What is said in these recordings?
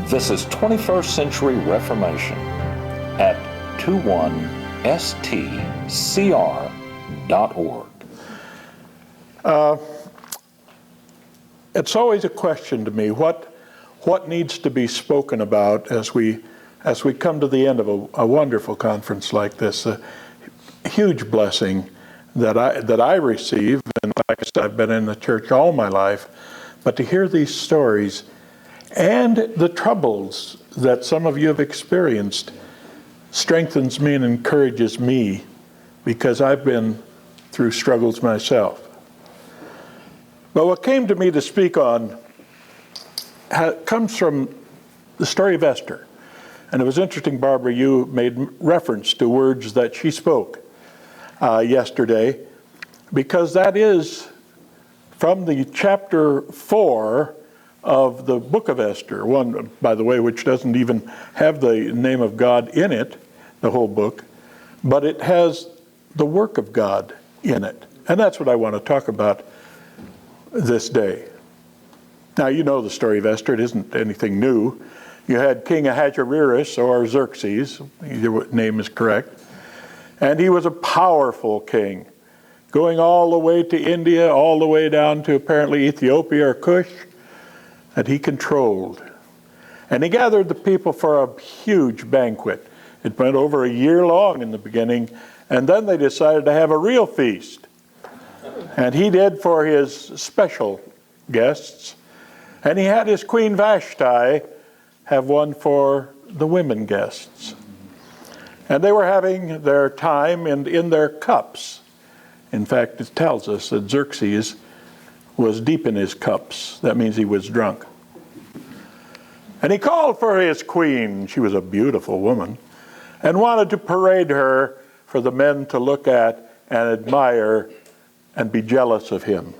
This is 21st Century Reformation at 21stcr.org. It's always a question to me, what needs to be spoken about as we come to the end of a wonderful conference like this, a huge blessing that I receive, and like I said, I've been in the church all my life, but to hear these stories and the troubles that some of you have experienced strengthens me and encourages me, because I've been through struggles myself. But what came to me to speak on comes from the story of Esther. And it was interesting, Barbara, you made reference to words that she spoke yesterday, because that is from the chapter 4 of the book of Esther, one, by the way, which doesn't even have the name of God in it, the whole book, but it has the work of God in it. And that's what I want to talk about this day. Now, you know the story of Esther. It isn't anything new. You had King Ahasuerus, or Xerxes, either name is correct, and he was a powerful king, going all the way to India, all the way down to apparently Ethiopia or Kush, that he controlled. And he gathered the people for a huge banquet. It went over a year long in the beginning, and then they decided to have a real feast. And he did for his special guests. And he had his queen Vashti have one for the women guests. And they were having their time in their cups. In fact, it tells us that Xerxes was deep in his cups. That means he was drunk. And he called for his queen. She was a beautiful woman, and wanted to parade her for the men to look at and admire and be jealous of him.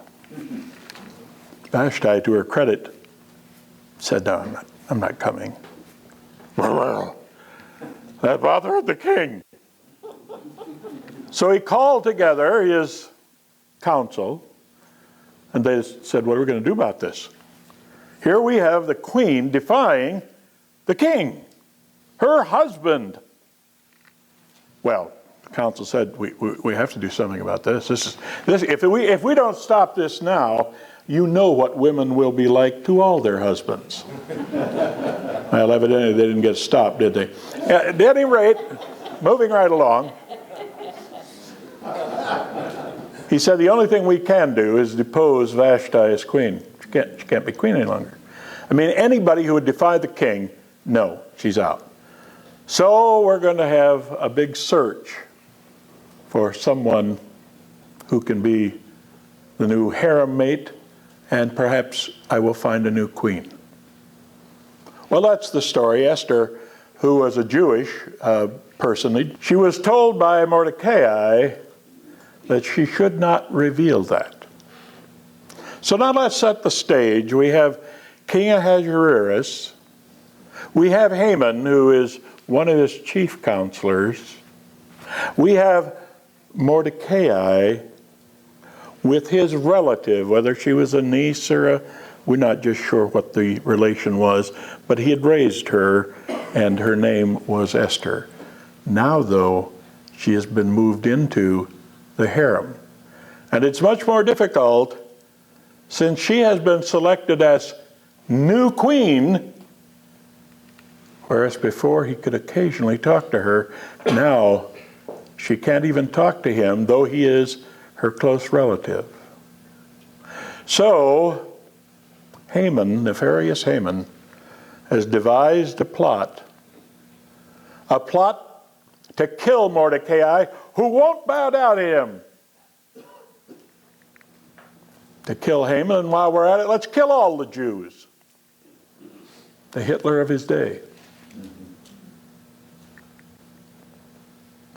Vashti, to her credit, said, "No, I'm not coming." That bothered the king. So he called together his council, and they said, "What are we going to do about this? Here we have the queen defying the king, her husband." Well, the council said, we have to do something about this. If we don't stop this now, you know what women will be like to all their husbands. Well, evidently they didn't get stopped, did they? At any rate, moving right along, he said the only thing we can do is depose Vashti as queen. She can't be queen any longer. I mean, anybody who would defy the king, no, she's out. So we're going to have a big search for someone who can be the new harem mate, and perhaps I will find a new queen. Well, that's the story. Esther, who was a Jewish personage, she was told by Mordecai that she should not reveal that. So now let's set the stage. We have King Ahasuerus. We have Haman, who is one of his chief counselors. We have Mordecai with his relative, whether she was a niece or we're not just sure what the relation was, but he had raised her, and her name was Esther. Now, though, she has been moved into the harem. And it's much more difficult, since she has been selected as new queen, whereas before he could occasionally talk to her. Now she can't even talk to him, though he is her close relative. So Haman, nefarious Haman, has devised a plot to kill Mordecai, who won't bow down to him. To kill Haman, and while we're at it, let's kill all the Jews. The Hitler of his day.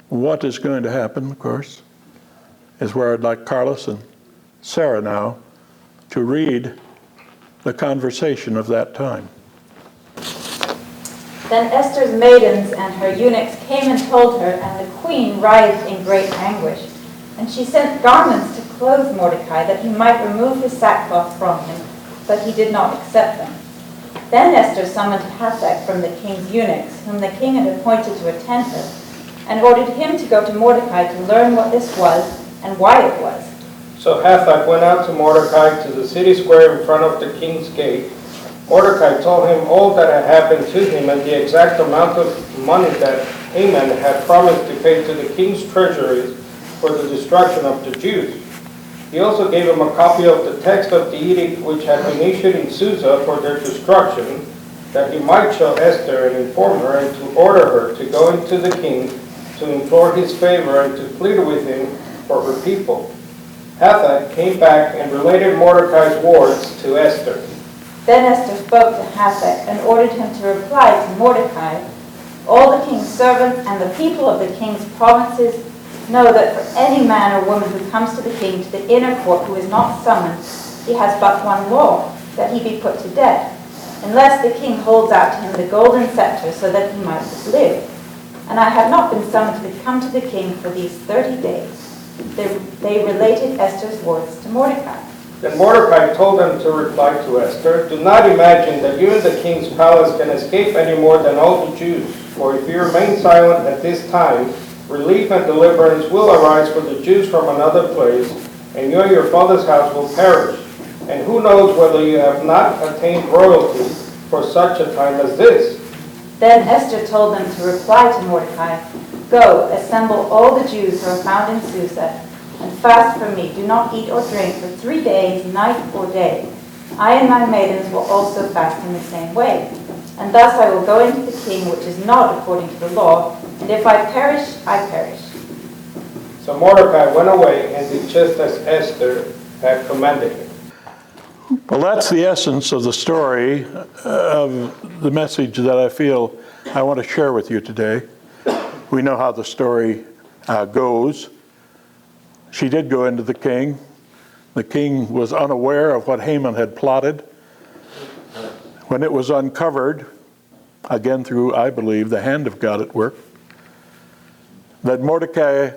What is going to happen, of course, is where I'd like Carlos and Sarah now to read the conversation of that time. Then Esther's maidens and her eunuchs came and told her, and the queen writhed in great anguish. And she sent garments to clothe Mordecai, that he might remove his sackcloth from him, but he did not accept them. Then Esther summoned Hathach from the king's eunuchs, whom the king had appointed to attend her, and ordered him to go to Mordecai to learn what this was and why it was. So Hathach went out to Mordecai to the city square in front of the king's gate. Mordecai told him all that had happened to him and the exact amount of money that Haman had promised to pay to the king's treasuries for the destruction of the Jews. He also gave him a copy of the text of the edict which had been issued in Susa for their destruction, that he might show Esther and inform her and to order her to go into the king to implore his favor and to plead with him for her people. Hathach came back and related Mordecai's words to Esther. Then Esther spoke to Hathach and ordered him to reply to Mordecai, "All the king's servants and the people of the king's provinces know that for any man or woman who comes to the king to the inner court who is not summoned, he has but one law, that he be put to death, unless the king holds out to him the golden scepter so that he might live. And I have not been summoned to come to the king for these 30 days." They related Esther's words to Mordecai. Then Mordecai told them to reply to Esther, "Do not imagine that you in the king's palace can escape any more than all the Jews. For if you remain silent at this time, relief and deliverance will arise for the Jews from another place, and you and your father's house will perish. And who knows whether you have not attained royalty for such a time as this?" Then Esther told them to reply to Mordecai, "Go, assemble all the Jews who are found in Susa, and fast from me. Do not eat or drink for 3 days, night or day. I and my maidens will also fast in the same way. And thus I will go into the king, which is not according to the law, and if I perish, I perish." So Mordecai went away and did just as Esther had commanded him. Well, that's the essence of the story of the message that I feel I want to share with you today. We know how the story goes. She did go into the king. The king was unaware of what Haman had plotted. When it was uncovered, again through, I believe, the hand of God at work, that Mordecai,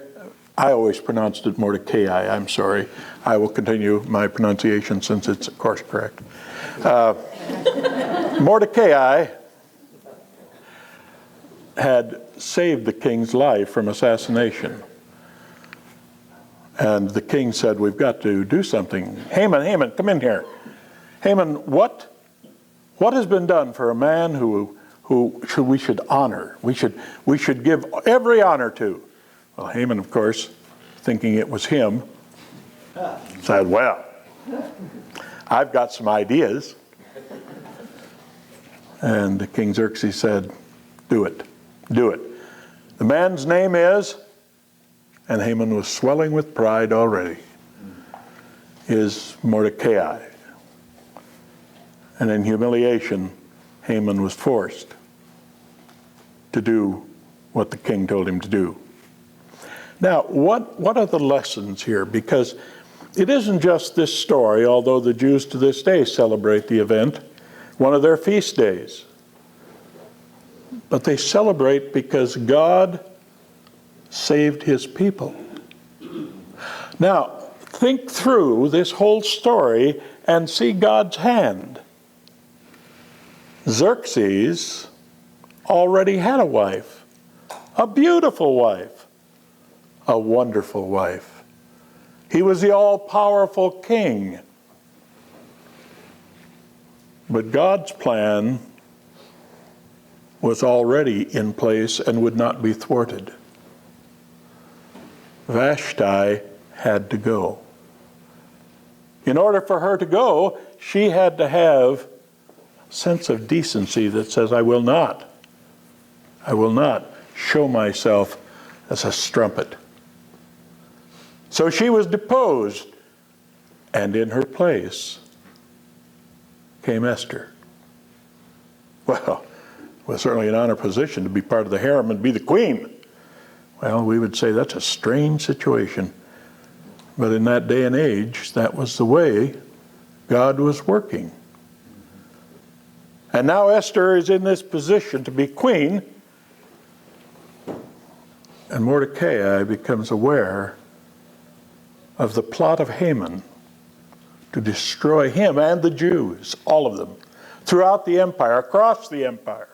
I always pronounced it Mordecai, I'm sorry. I will continue my pronunciation since it's, of course, correct. Mordecai had saved the king's life from assassination. And the king said, "We've got to do something. Haman, come in here. Haman, what has been done for a man who we should honor? We should give every honor to." Well, Haman, of course, thinking it was him, said, "Well, I've got some ideas." And King Xerxes said, "Do it. Do it. The man's name is," and Haman was swelling with pride already, "is Mordecai." And in humiliation, Haman was forced to do what the king told him to do. Now, what are the lessons here? Because it isn't just this story, although the Jews to this day celebrate the event, one of their feast days. But they celebrate because God saved his people. Now, think through this whole story and see God's hand. Xerxes already had a wife, a beautiful wife, a wonderful wife. He was the all-powerful king. But God's plan was already in place and would not be thwarted. Vashti had to go. In order for her to go, she had to have a sense of decency that says, I will not show myself as a strumpet. So she was deposed, and in her place came Esther. Well, it was certainly an honor position to be part of the harem and be the queen. Well, we would say that's a strange situation. But in that day and age, that was the way God was working. And now Esther is in this position to be queen, and Mordecai becomes aware of the plot of Haman to destroy him and the Jews, all of them. throughout the empire, across the empire.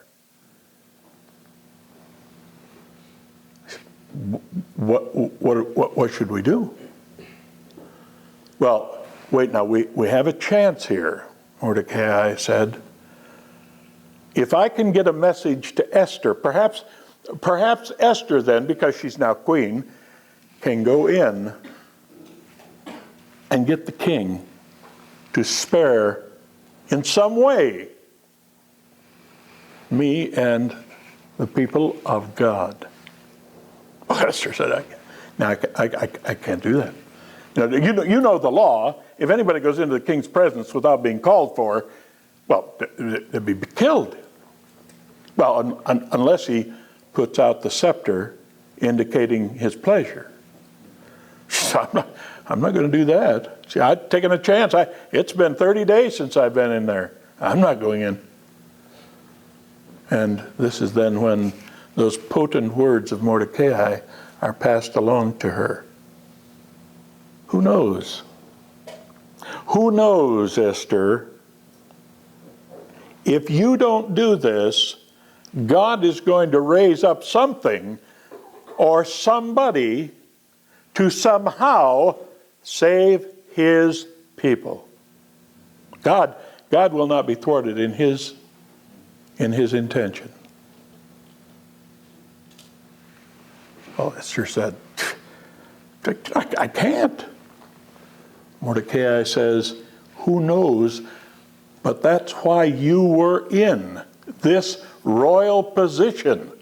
What should we do? Well, wait now, we have a chance here, Mordecai said. If I can get a message to Esther, perhaps Esther then, because she's now queen, can go in and get the king to spare in some way me and the people of God. Well, Esther said, I can't do that. You know the law. If anybody goes into the king's presence without being called for, well, they'd be killed. Well, unless he puts out the scepter indicating his pleasure. So I'm not going to do that. See, I've taken a chance. It's been 30 days since I've been in there. I'm not going in. And this is then when those potent words of Mordecai are passed along to her. Who knows? Who knows, Esther? If you don't do this, God is going to raise up something or somebody to somehow save his people. God will not be thwarted in his intention. Well, Esther said, I can't. Mordecai says, who knows? But that's why you were in this royal position,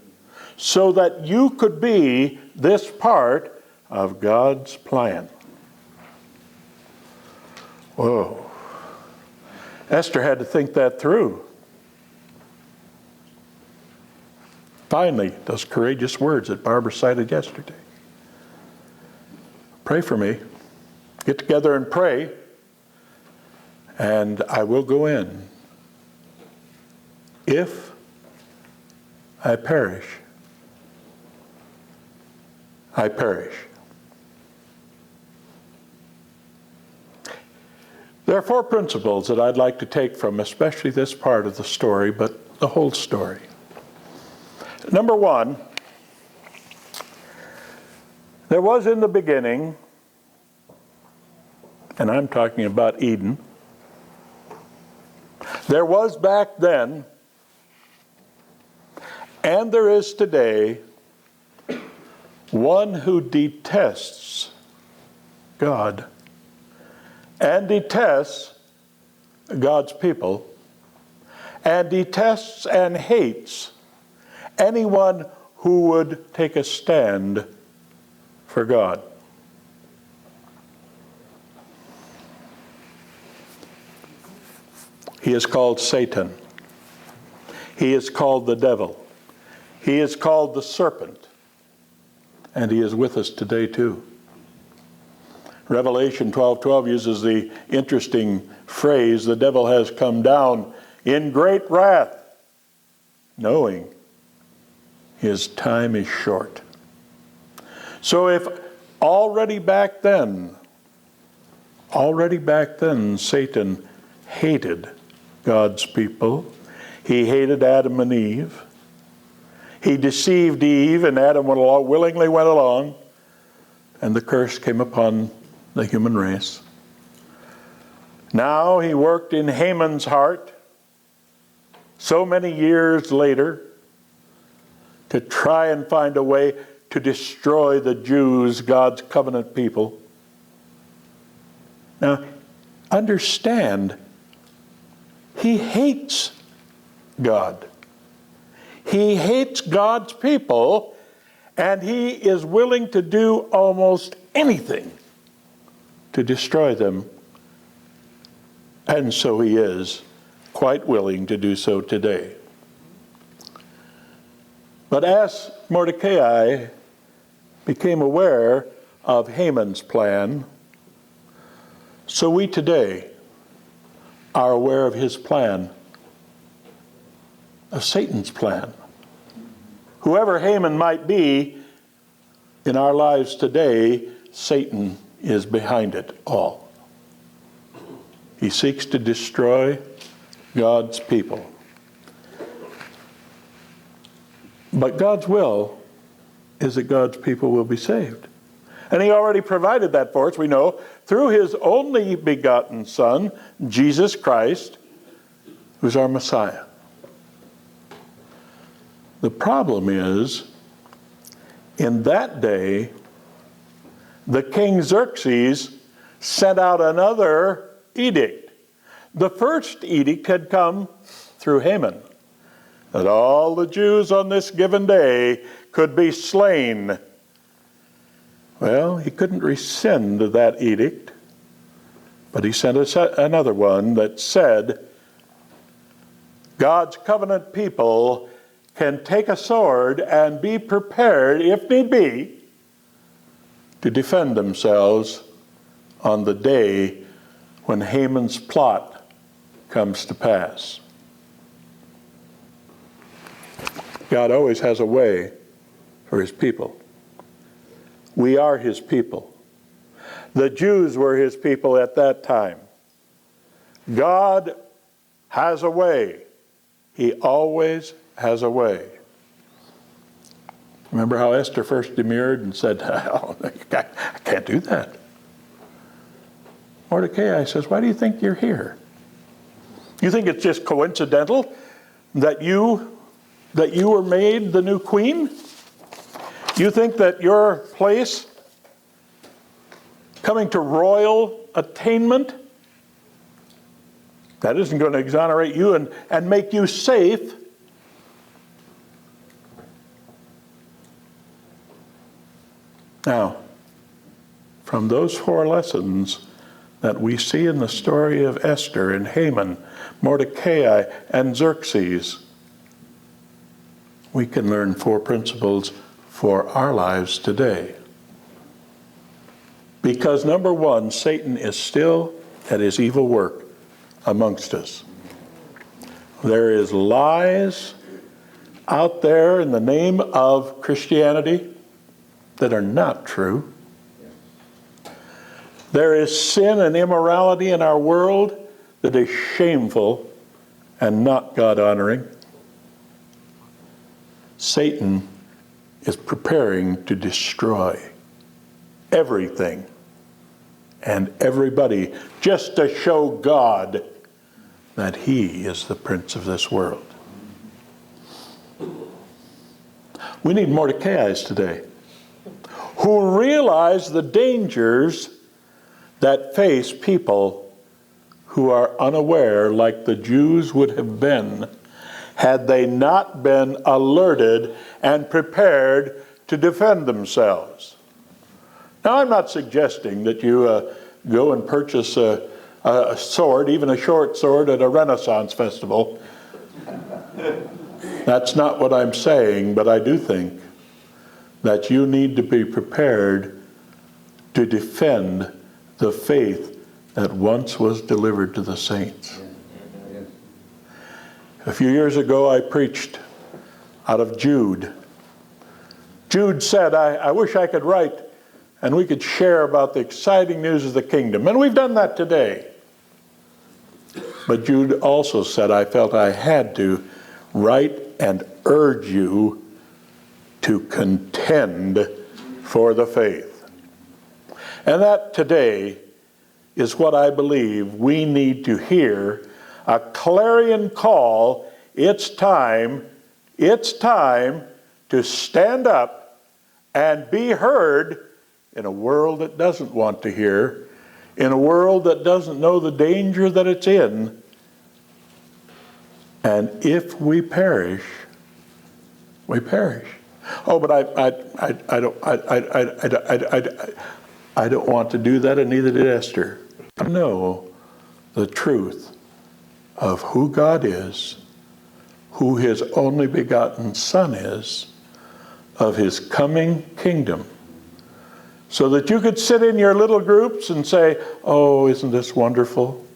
so that you could be this part of God's plan. Whoa. Esther had to think that through. Finally, those courageous words that Barbara cited yesterday. Pray for me. Get together and pray, and I will go in. If I perish, I perish. There are 4 principles that I'd like to take from especially this part of the story, but the whole story. Number 1, there was in the beginning, and I'm talking about Eden, there was back then, and there is today, one who detests God and detests God's people and detests and hates anyone who would take a stand for God. He is called Satan. He is called the devil. He is called the serpent. And he is with us today too. Revelation 12:12 uses the interesting phrase, the devil has come down in great wrath, knowing his time is short. So if already back then, Satan hated God's people. He hated Adam and Eve. He deceived Eve, and Adam willingly went along, and the curse came upon the human race. Now he worked in Haman's heart so many years later to try and find a way to destroy the Jews, God's covenant people. Now, understand, he hates God. He hates God's people, and he is willing to do almost anything to destroy them. And so he is quite willing to do so today. But as Mordecai became aware of Haman's plan, so we today are aware of his plan, of Satan's plan. Whoever Haman might be in our lives today, Satan is behind it all. He seeks to destroy God's people. But God's will is that God's people will be saved. And he already provided that for us, we know, through his only begotten Son, Jesus Christ, who's our Messiah. The problem is, in that day, the king Xerxes sent out another edict. The first edict had come through Haman, that all the Jews on this given day could be slain. Well, he couldn't rescind that edict, but he sent another one that said, God's covenant people can take a sword and be prepared, if need be, to defend themselves on the day when Haman's plot comes to pass. God always has a way for his people. We are his people. The Jews were his people at that time. God has a way. He always has a way. Remember how Esther first demurred and said, oh, I can't do that. Mordecai says, why do you think you're here? You think it's just coincidental that you were made the new queen? You think that your place, coming to royal attainment, that isn't going to exonerate you and make you safe? Now, from those 4 lessons that we see in the story of Esther and Haman, Mordecai and Xerxes, we can learn 4 principles for our lives today. Because number 1, Satan is still at his evil work amongst us. There is lies out there in the name of Christianity that are not true. There is sin and immorality in our world that is shameful and not God-honoring. Satan is preparing to destroy everything and everybody just to show God that he is the prince of this world. We need Mordecai's today who realize the dangers that face people who are unaware, like the Jews would have been had they not been alerted and prepared to defend themselves. Now, I'm not suggesting that you go and purchase a sword, even a short sword, at a Renaissance festival. That's not what I'm saying, but I do think that you need to be prepared to defend the faith that once was delivered to the saints. A few years ago, I preached out of Jude. Jude said, I wish I could write and we could share about the exciting news of the kingdom. And we've done that today. But Jude also said, I felt I had to write and urge you to contend for the faith. And that today is what I believe we need to hear, a clarion call. It's time to stand up and be heard in a world that doesn't want to hear, in a world that doesn't know the danger that it's in. And if we perish, we perish. Oh, but I don't want to do that, and neither did Esther. Know the truth of who God is, who his only begotten Son is, of his coming kingdom, so that you could sit in your little groups and say, oh, isn't this wonderful?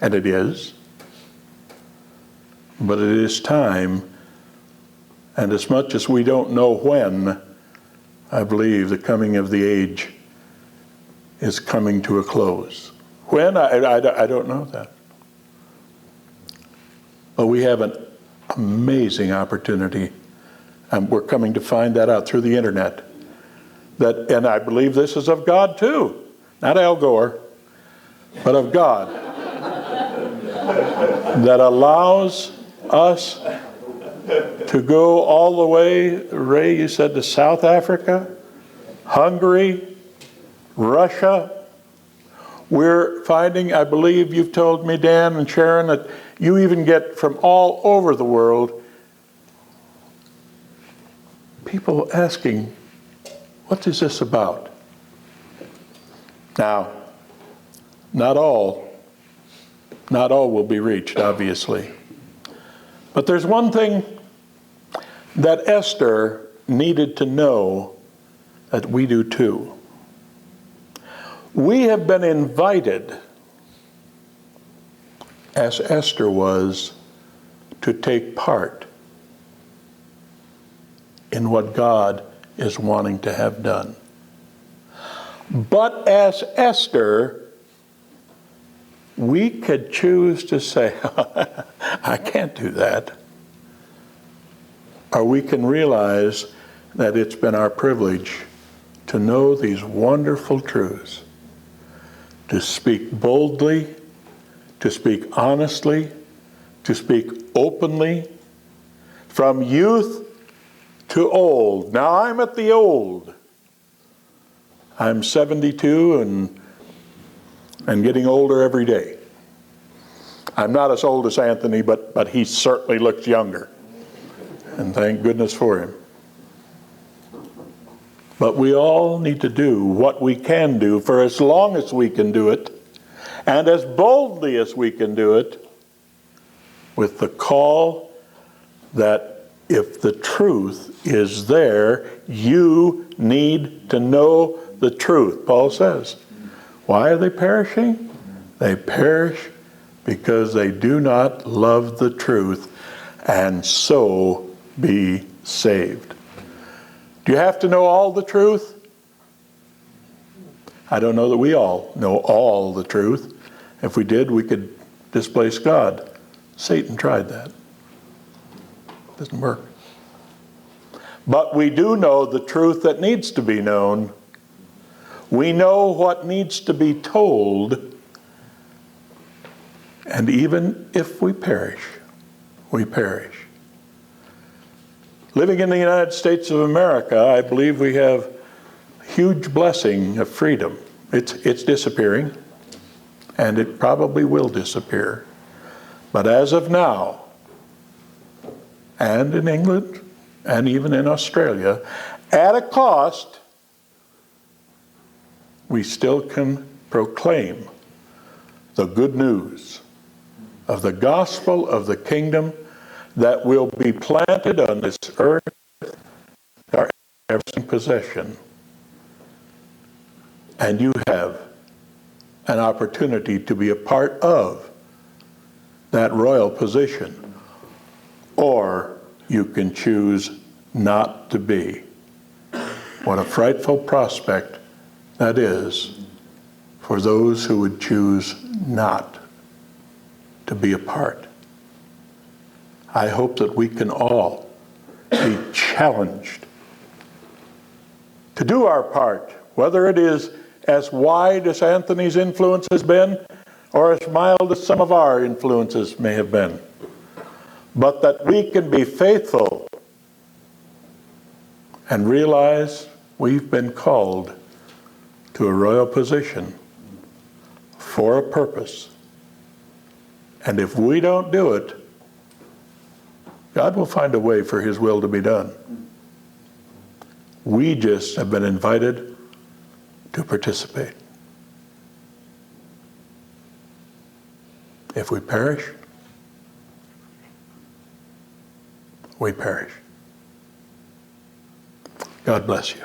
And it is. But it is time, and as much as we don't know when, I believe the coming of the age is coming to a close. When? I don't know that. But we have an amazing opportunity, and we're coming to find that out through the internet. And I believe this is of God too, not Al Gore, but of God, that allows us to go all the way, Ray, you said, to South Africa, Hungary, Russia. We're finding, I believe you've told me, Dan and Sharon, that you even get from all over the world people asking, what is this about? Now, not all will be reached, obviously. But there's one thing that Esther needed to know that we do too. We have been invited, as Esther was, to take part in what God is wanting to have done. But as Esther, we could choose to say, I can't do that. Or we can realize that it's been our privilege to know these wonderful truths, to speak boldly, to speak honestly, to speak openly, from youth to old. Now I'm at the old. I'm 72 and getting older every day. I'm not as old as Anthony, but he certainly looks younger. And thank goodness for him. But we all need to do what we can do for as long as we can do it, and as boldly as we can do it, with the call that if the truth is there, you need to know the truth. Paul says, why are they perishing? They perish because they do not love the truth, and so be saved. Do you have to know all the truth? I don't know that we all know all the truth. If we did, we could displace God. Satan tried that. Doesn't work. But we do know the truth that needs to be known. We know what needs to be told. And even if we perish, we perish. Living in the United States of America, I believe we have a huge blessing of freedom. It's disappearing, and it probably will disappear. But as of now, and in England, and even in Australia, at a cost, we still can proclaim the good news of the gospel of the kingdom that will be planted on this earth, our everlasting possession. And you have an opportunity to be a part of that royal position, or you can choose not to be. What a frightful prospect that is for those who would choose not to be a part. I hope that we can all be challenged to do our part, whether it is as wide as Anthony's influence has been, or as mild as some of our influences may have been. But that we can be faithful and realize we've been called to a royal position for a purpose. And if we don't do it, God will find a way for His will to be done. We just have been invited to participate. If we perish, we perish. God bless you.